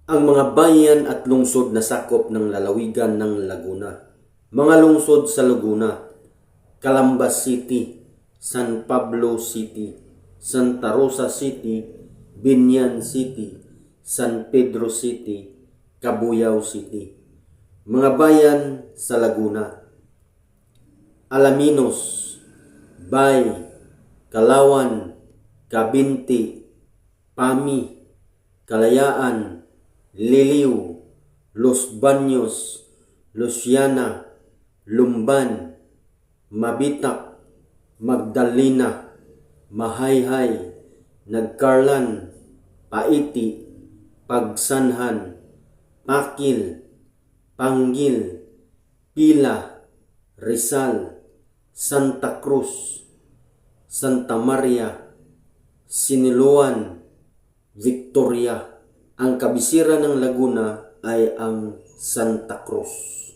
Ang mga bayan at lungsod na sakop ng lalawigan ng Laguna. Mga lungsod sa Laguna: Calambas City, San Pablo City, Santa Rosa City, Binyan City, San Pedro City, Cabuyao City. Mga bayan sa Laguna: Alaminos, Bay, Kalawan, Cabinti, Pami, Kalayaan, Liliw, Los Baños, Luciana, Lumban, Mabitak, Magdalena, Mahayhay, Nagcarlan, Paiti, Pagsanhan, Pakil, Panggil, Pila, Rizal, Santa Cruz, Santa Maria, Siniloan, Victoria. Ang kabisera ng Laguna ay ang Santa Cruz.